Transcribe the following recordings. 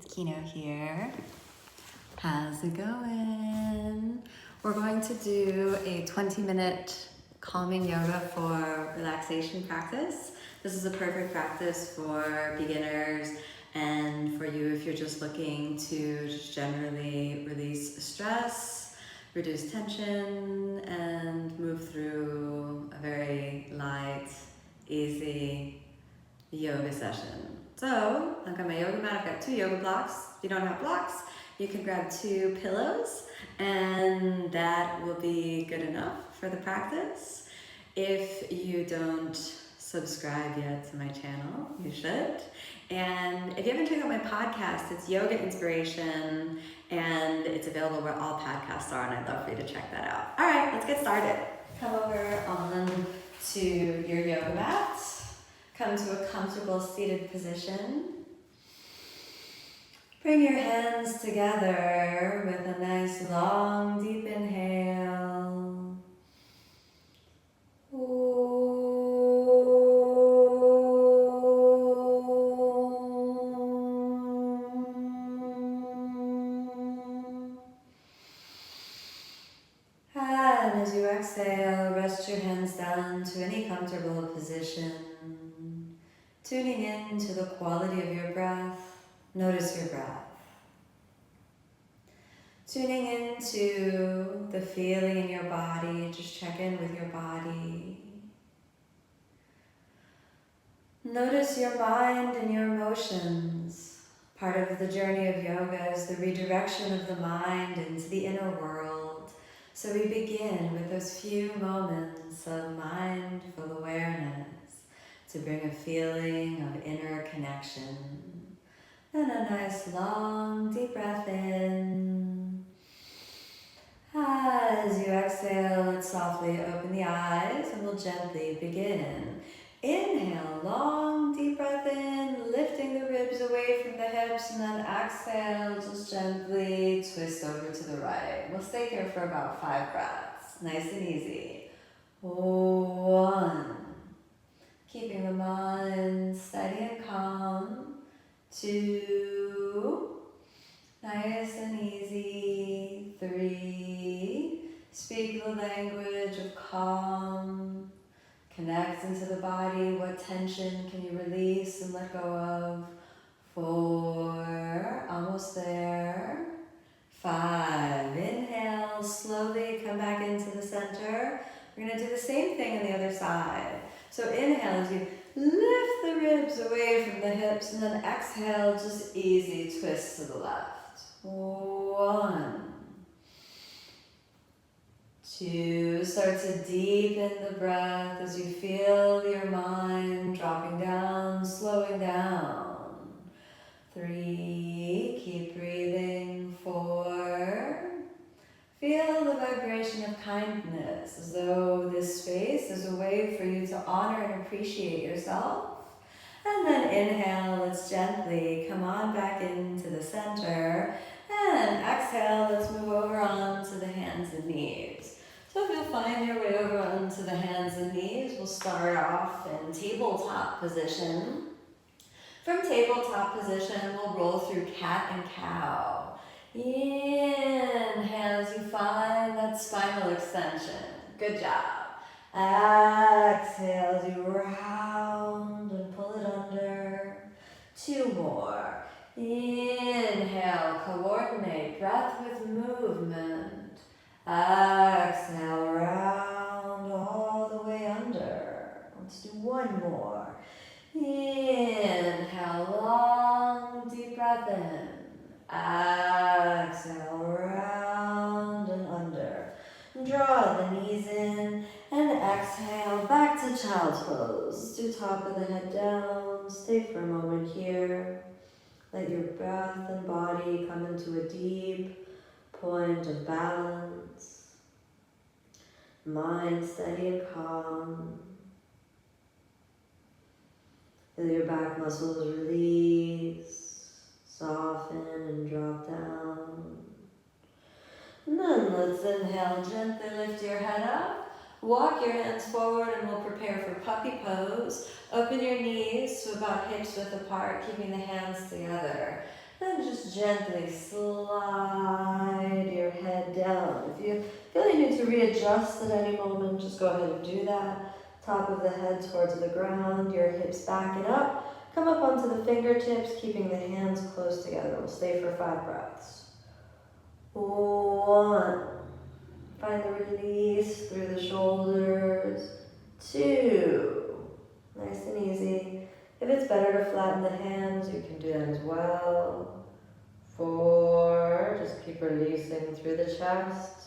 it's Kino here. How's it going? We're going to do a 20-minute calming yoga for relaxation practice. This is a perfect practice for beginners and for you if you're just looking to just generally release stress, reduce tension, and move through a very light, easy yoga session. So I've got my yoga mat, I've got 2 yoga blocks. If you don't have blocks, you can grab 2 pillows and that will be good enough for the practice. If you don't subscribe yet to my channel, you should. And if you haven't checked out my podcast, it's Yoga Inspiration and it's available where all podcasts are, and I'd love for you to check that out. All right, let's get started. Come over on to your yoga mat. Come to a comfortable seated position. Bring your hands together with a nice long deep inhale. And as you exhale, rest your hands down to any comfortable position. Tuning in to the quality of your breath, notice your breath. Tuning into the feeling in your body, just check in with your body. Notice your mind and your emotions. Part of the journey of yoga is the redirection of the mind into the inner world. So we begin with those few moments of mindful awareness to bring a feeling of inner connection. And a nice long deep breath in. As you exhale, let's softly open the eyes and we'll gently begin. Inhale, long deep breath in, lifting the ribs away from the hips, and then exhale, just gently twist over to the right. We'll stay here for about 5 breaths, nice and easy. 1. Keeping the mind steady and calm. 2. Nice and easy. 3. Speak the language of calm. Connect into the body. What tension can you release and let go of? 4. Almost there. 5. Inhale. Slowly come back into the center. We're going to do the same thing on the other side. So inhale as you lift the ribs away from the hips, and then exhale, just easy twist to the left. 1. 2. Start to deepen the breath as you feel your mind dropping down, slowing down. 3. Keep breathing. 4. Feel the vibration of kindness, as though this space is a way for you to honor and appreciate yourself. And then inhale, let's gently come on back into the center. And exhale, let's move over onto the hands and knees. So if you'll find your way over onto the hands and knees, we'll start off in tabletop position. From tabletop position, we'll roll through cat and cow. Inhale as you find that spinal extension. Good job. Exhale as you round and pull it under. 2 more. Inhale, coordinate breath with movement. Exhale, round all the way under. Let's do 1 more. Inhale, long deep breath in. Exhale, round and under. Draw the knees in and exhale back to child's pose. Do top of the head down. Stay for a moment here. Let your breath and body come into a deep point of balance. Mind steady and calm. Feel your back muscles release. Soften and drop down. And then let's inhale, gently lift your head up. Walk your hands forward and we'll prepare for puppy pose. Open your knees to about hips width apart, keeping the hands together. Then just gently slide your head down. If you feel you need to readjust at any moment, just go ahead and do that. Top of the head towards the ground, your hips backing up. Come up onto the fingertips, keeping the hands close together. We'll stay for 5 breaths. 1. Find the release through the shoulders. 2. Nice and easy. If it's better to flatten the hands, you can do that as well. 4. Just keep releasing through the chest.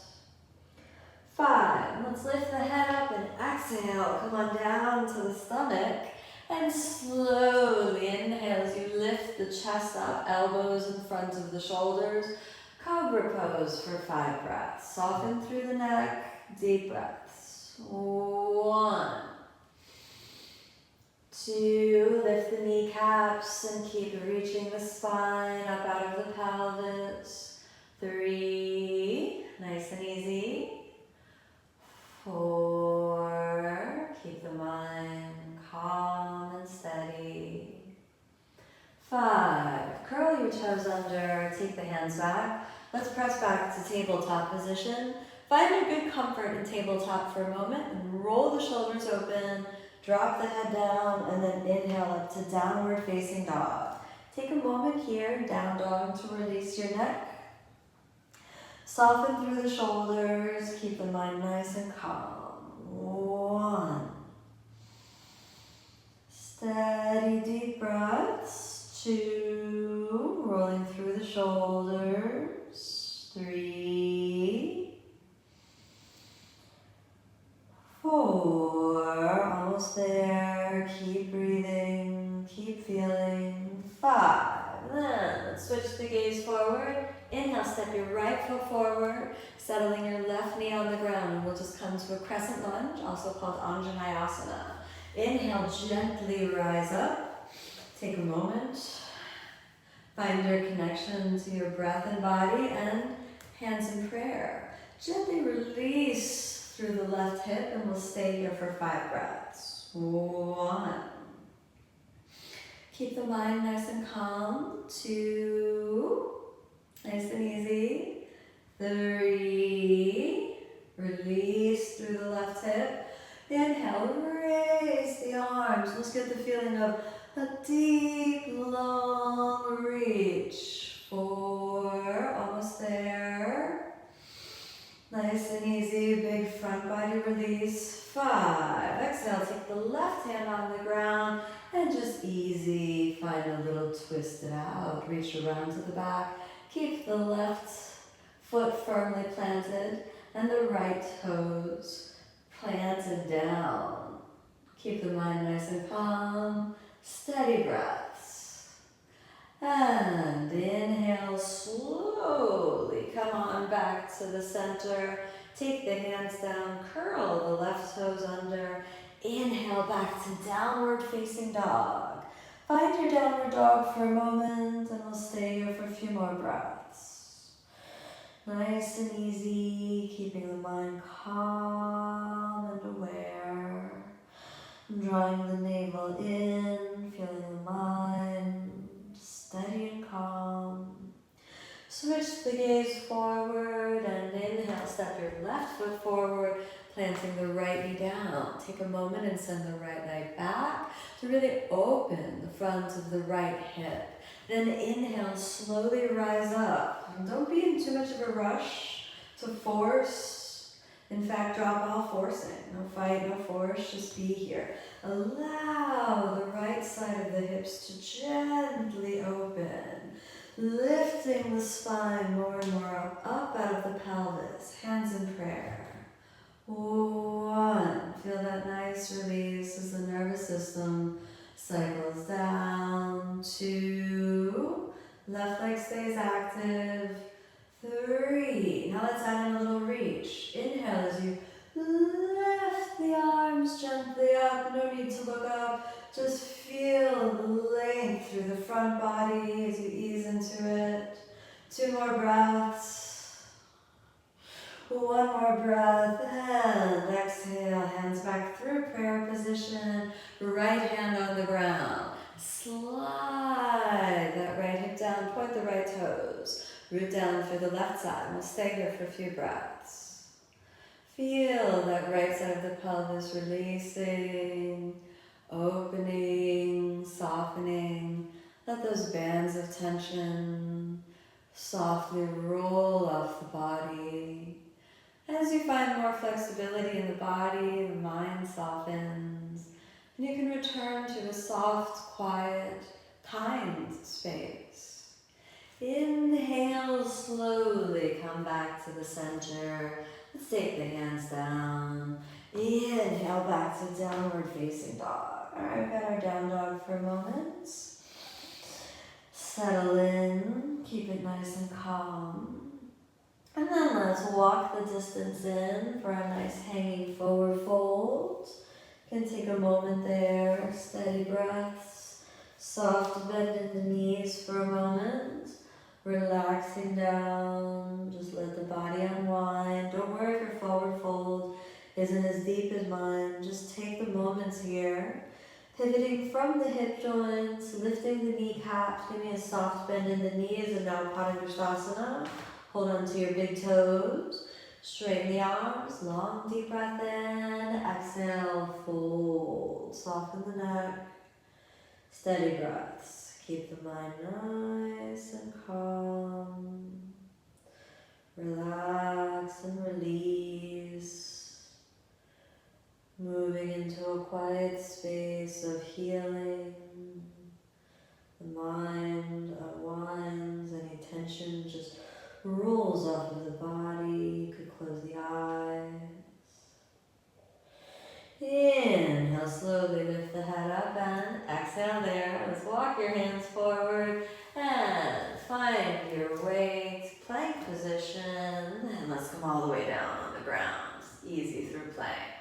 5. Let's lift the head up and exhale. Come on down to the stomach. And slowly inhale as you lift the chest up, elbows in front of the shoulders. Cobra pose for 5 breaths. Soften through the neck, deep breaths. 1. 2, lift the kneecaps and keep reaching the spine up out of the pelvis. 3, nice and easy. 4, keep the mind calm and steady. 5, curl your toes under, take the hands back. Let's press back to tabletop position. Find a good comfort in tabletop for a moment and roll the shoulders open, drop the head down, and then inhale up to downward facing dog. Take a moment here in down dog to release your neck. Soften through the shoulders, keep the mind nice and calm. 1. Steady deep breaths. 2, rolling through the shoulders. 3, 4, almost there. Keep breathing, keep feeling. 5, then let's switch the gaze forward. Inhale, step your right foot forward, settling your left knee on the ground, and we'll just come to a crescent lunge, also called Anjaneyasana. Inhale, gently rise up. Take a moment. Find your connection to your breath and body, and hands in prayer. Gently release through the left hip, and we'll stay here for 5 breaths. 1. Keep the mind nice and calm. 2. Nice and easy. 3. Release through the left hip. Inhale, raise the arms. Let's get the feeling of a deep, long reach. 4, almost there. Nice and easy, big front body release. 5, exhale, take the left hand on the ground and just easy, find a little twist it out. Reach around to the back. Keep the left foot firmly planted and the right toes planted down. Keep the mind nice and calm. Steady breaths. And inhale slowly. Come on back to the center. Take the hands down. Curl the left toes under. Inhale back to downward facing dog. Find your downward dog for a moment and we'll stay here for a few more breaths. Nice and easy, keeping the mind calm and aware. Drawing the navel in, feeling the mind steady and calm. Switch the gaze forward and inhale, step your left foot forward, planting the right knee down. Take a moment and send the right leg back to really open the front of the right hip. Then inhale, slowly rise up. And don't be in too much of a rush to force. In fact, drop all forcing. No fight, no force, just be here. Allow the right side of the hips to gently open. Lifting the spine more and more up out of the pelvis. Hands in prayer. 1. Feel that nice release as the nervous system cycles down. 2. Left leg stays active. 3. Now let's add in a little reach. Inhale as you lift the arms gently up. No need to look up. Just feel the length through the front body as you ease into it. 2 more breaths. 1 more breath, and exhale, hands back through prayer position, right hand on the ground. Slide that right hip down, point the right toes. Root down through the left side. We'll stay here for a few breaths. Feel that right side of the pelvis releasing, opening, softening. Let those bands of tension softly roll off the body. As you find more flexibility in the body, the mind softens, and you can return to a soft, quiet, kind space. Inhale, slowly come back to the center. Let's take the hands down. Inhale back to downward facing dog. All right, we've got our down dog for a moment. Settle in, keep it nice and calm. And then let's walk the distance in for a nice hanging forward fold. You can take a moment there, steady breaths, soft bend in the knees for a moment. Relaxing down, just let the body unwind. Don't worry if your forward fold isn't as deep as mine. Just take the moments here. Pivoting from the hip joints, lifting the kneecaps, giving a soft bend in the knees, and now Padangusthasana. Hold on to your big toes. Straighten the arms, long deep breath in. Exhale, fold. Soften the neck. Steady breaths. Keep the mind nice and calm. Relax and release. Moving into a quiet space of healing. The mind unwinds, any tension just rolls off of the body. You could close the eyes. Inhale, slowly lift the head up and exhale there. Let's walk your hands forward and find your way to plank position. And let's come all the way down on the ground. Easy through plank.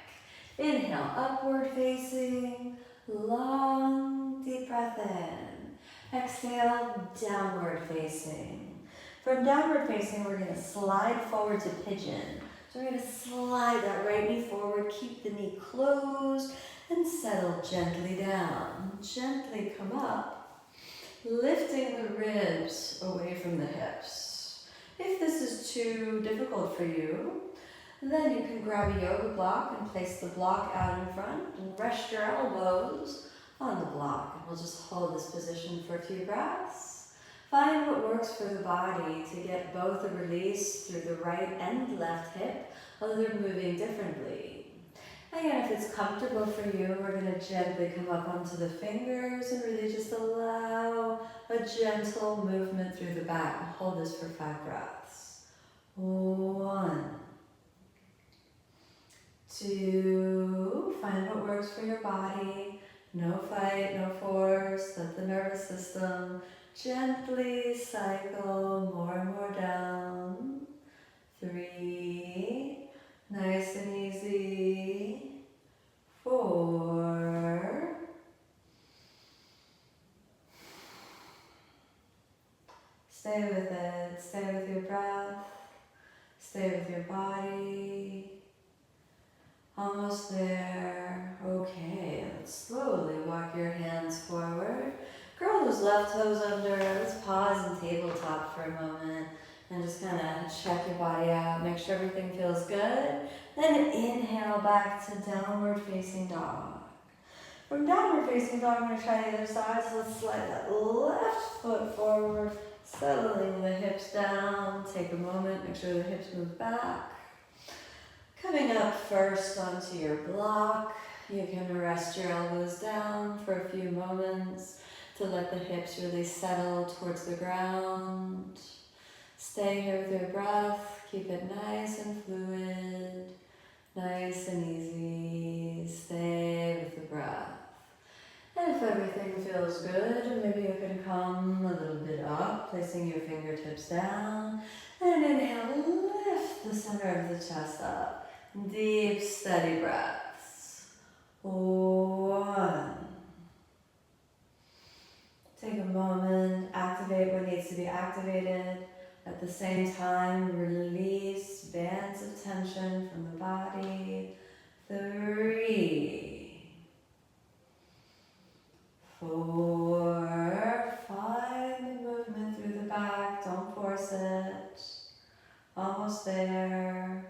Inhale, upward facing, long deep breath in. Exhale, downward facing. From downward facing, we're going to slide forward to pigeon. So we're going to slide that right knee forward, keep the knee closed, and settle gently down. Gently come up, lifting the ribs away from the hips. If this is too difficult for you, then you can grab a yoga block and place the block out in front and rest your elbows on the block. And we'll just hold this position for a few breaths. Find what works for the body to get both a release through the right and left hip, although they're moving differently. Again, if it's comfortable for you, we're going to gently come up onto the fingers and really just allow a gentle movement through the back. And hold this for 5 breaths. 1, 2, find what works for your body. No fight, no force. Let the nervous system gently cycle more and more down. 3, nice and easy. 4, stay with it, stay with your breath, stay with your body. Almost there. Okay, let's slowly walk your hands forward. Curl those left toes under. Let's pause in tabletop for a moment and just kind of check your body out. Make sure everything feels good. Then inhale back to downward facing dog. From downward facing dog, I'm going to try the other side. So let's slide that left foot forward, settling the hips down. Take a moment, make sure the hips move back. Coming up first onto your block, you can rest your elbows down for a few moments to let the hips really settle towards the ground. Stay here with your breath, keep it nice and fluid, nice and easy. Stay with the breath. And if everything feels good, maybe you can come a little bit up, placing your fingertips down, and inhale, lift the center of the chest up. Deep, steady breaths. 1. Take a moment, activate what needs to be activated. At the same time, release bands of tension from the body. 3, 4, 5, movement through the back, don't force it. Almost there.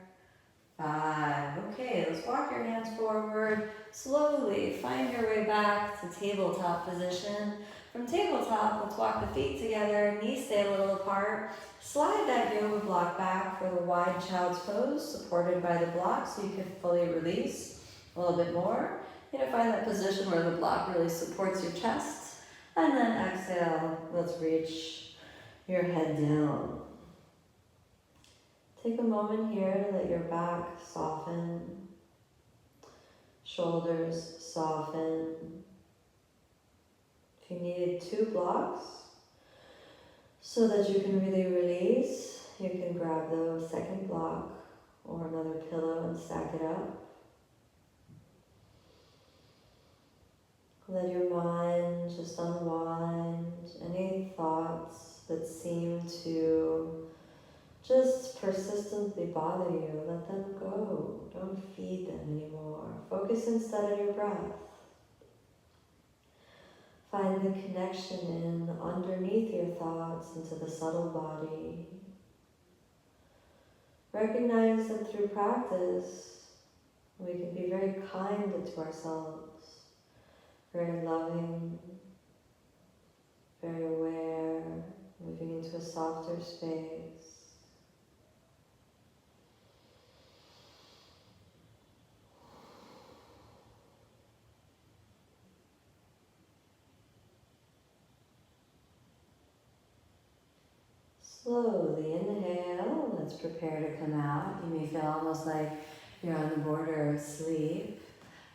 5. Okay, let's walk your hands forward. Slowly find your way back to tabletop position. From tabletop, let's walk the feet together, knees stay a little apart. Slide that yoga block back for the wide child's pose, supported by the block so you can fully release a little bit more. You're gonna find that position where the block really supports your chest. And then exhale, let's reach your head down. Take a moment here to let your back soften, shoulders soften. If you needed 2 blocks so that you can really release, you can grab the second block or another pillow and stack it up. Let your mind just unwind any thoughts that seem to just persistently bother you. Let them go. Don't feed them anymore. Focus instead on your breath. Find the connection in underneath your thoughts into the subtle body. Recognize that through practice, we can be very kind to ourselves, very loving, very aware, moving into a softer space. Slowly inhale, let's prepare to come out. You may feel almost like you're on the border of sleep.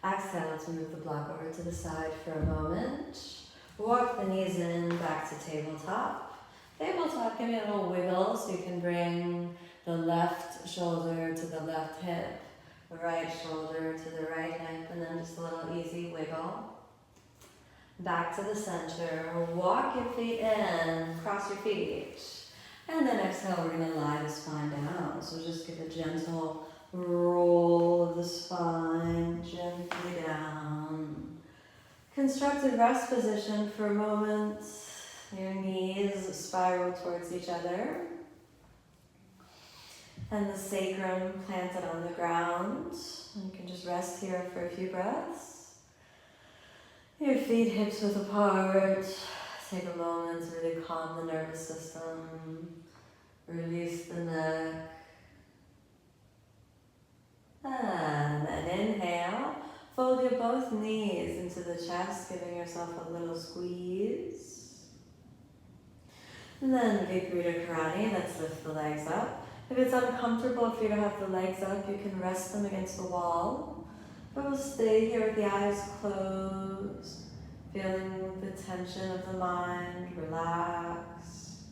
Exhale to move the block over to the side for a moment. Walk the knees in, back to tabletop. Tabletop, give me a little wiggle so you can bring the left shoulder to the left hip, the right shoulder to the right hip, and then just a little easy wiggle. Back to the center, walk your feet in, cross your feet. And then exhale, we're going to lie the spine down. So just give a gentle roll of the spine gently down. Constructive rest position for a moment. Your knees spiral towards each other. And the sacrum planted on the ground. And you can just rest here for a few breaths. Your feet hips width apart. Take a moment to really calm the nervous system. Release the neck. And then inhale. Fold your both knees into the chest, giving yourself a little squeeze. And then Viparita Karani, let's lift the legs up. If it's uncomfortable for you to have the legs up, you can rest them against the wall. But we'll stay here with the eyes closed. Feeling the tension of the mind, relax.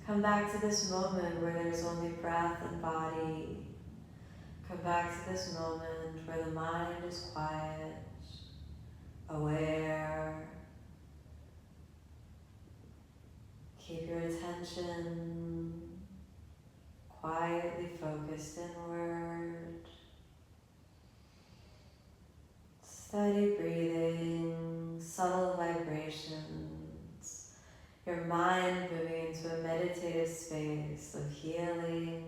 Come back to this moment where there's only breath and body. Come back to this moment where the mind is quiet, aware. Keep your attention quietly focused inward. Steady breathing, subtle vibrations, your mind moving into a meditative space of healing.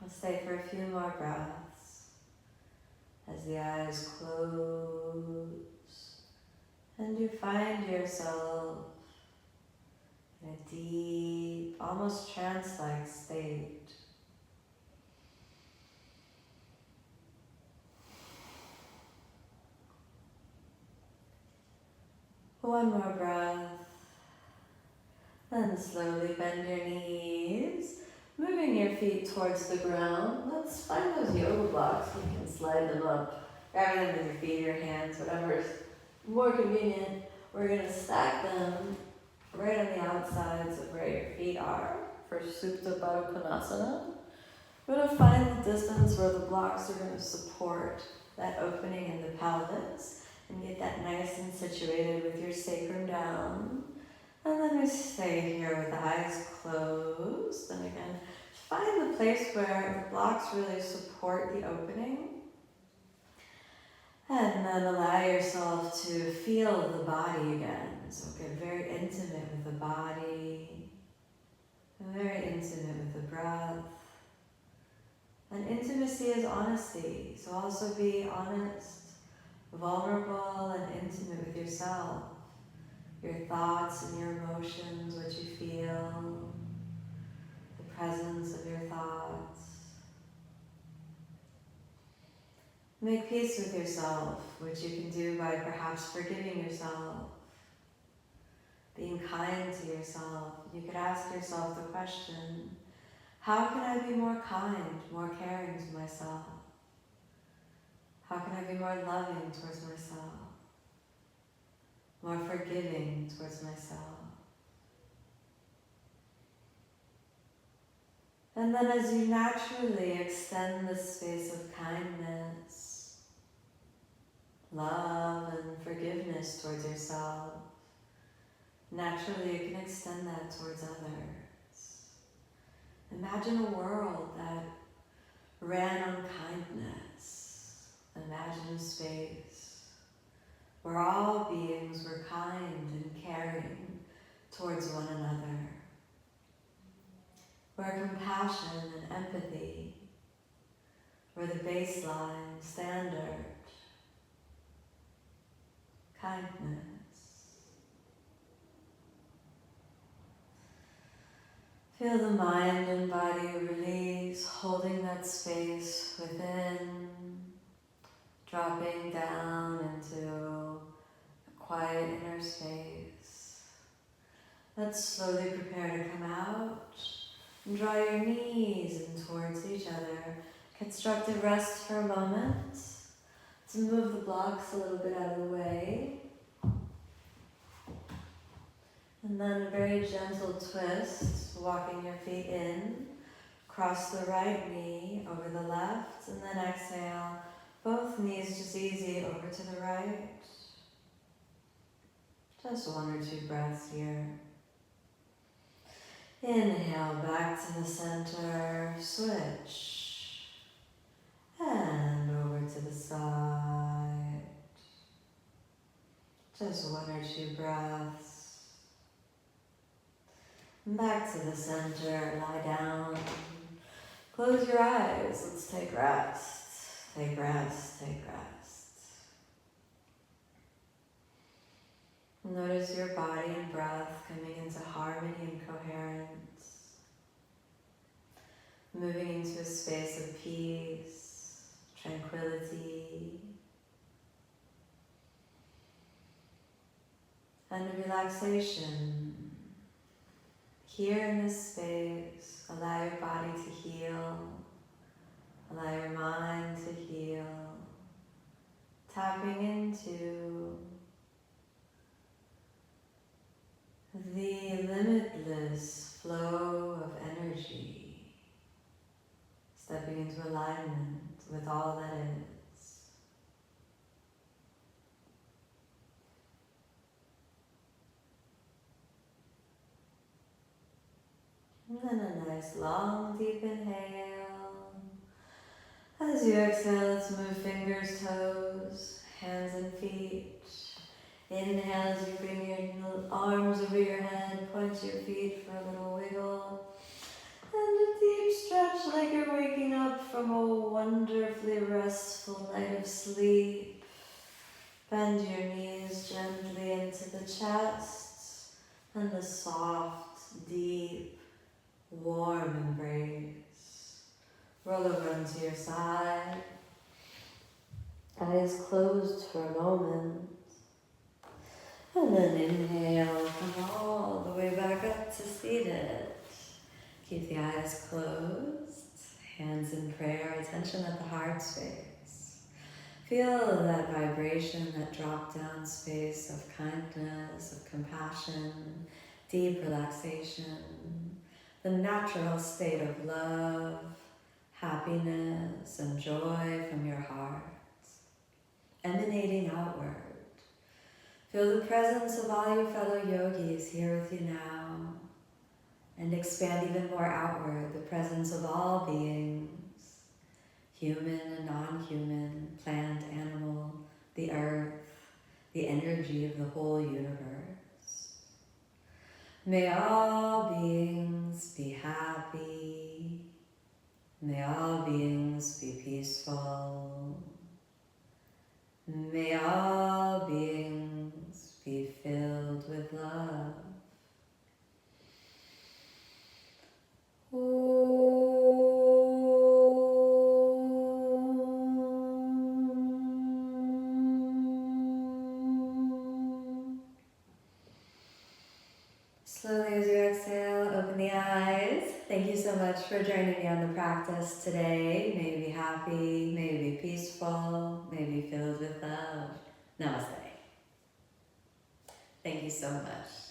I'll stay for a few more breaths as the eyes close and you find yourself in a deep, almost trance-like state. One more breath, then slowly bend your knees, moving your feet towards the ground. Let's find those yoga blocks. You can slide them up, grabbing them with your feet, your hands, whatever is more convenient. We're going to stack them right on the outsides of where your feet are for Supta Baddha Konasana. We're going to find the distance where the blocks are going to support that opening in the pelvis. And get that nice and situated with your sacrum down. And then we stay here with the eyes closed. And again, find the place where the blocks really support the opening. And then allow yourself to feel the body again. So get very intimate with the body, and very intimate with the breath. And intimacy is honesty. So also be honest, vulnerable, and intimate with yourself. Your thoughts and your emotions, what you feel, the presence of your thoughts. Make peace with yourself, which you can do by perhaps forgiving yourself, being kind to yourself. You could ask yourself the question, how can I be more kind, more caring to myself? How can I be more loving towards myself? More forgiving towards myself? And then as you naturally extend the space of kindness, love, and forgiveness towards yourself, naturally you can extend that towards others. Imagine a world that ran on kindness. Imagine a space where all beings were kind and caring towards one another, where compassion and empathy were the baseline standard, kindness. Feel the mind and body release, holding that space within, dropping down into a quiet inner space. Let's slowly prepare to come out and draw your knees in towards each other. Constructive rest for a moment. To move the blocks a little bit out of the way. And then a very gentle twist, walking your feet in. Cross the right knee over the left, and then exhale. Both knees just easy over to the right. Just 1 or 2 breaths here. Inhale back to the center, switch. And over to the side. Just 1 or 2 breaths. Back to the center, lie down. Close your eyes, let's take rest. Take rest, take rest. Notice your body and breath coming into harmony and coherence. Moving into a space of peace, tranquility, and relaxation. Here in this space, allow your body to heal, allow your mind to heal, tapping into the limitless flow of energy, stepping into alignment with all that is. And then a nice long deep inhale. As you exhale, let's move fingers, toes, hands and feet. Inhale as you bring your arms over your head, point your feet for a little wiggle. And a deep stretch like you're waking up from a wonderfully restful night of sleep. Bend your knees gently into the chest and a soft, deep, warm embrace. Roll over onto your side. Eyes closed for a moment. And then inhale, come all the way back up to seated. Keep the eyes closed, hands in prayer, attention at the heart space. Feel that vibration, that drop down space of kindness, of compassion, deep relaxation, the natural state of love, happiness, and joy from your heart, emanating outward. Feel the presence of all your fellow yogis here with you now, and expand even more outward, the presence of all beings, human and non-human, plant, animal, the earth, the energy of the whole universe. May all beings be happy. May all beings be peaceful. May all beings be filled with love. Slowly as you exhale, open the eyes. Thank you so much for joining me on the practice today. May you be happy, may you be peaceful, may you be filled with love. Namaste. Thank you so much.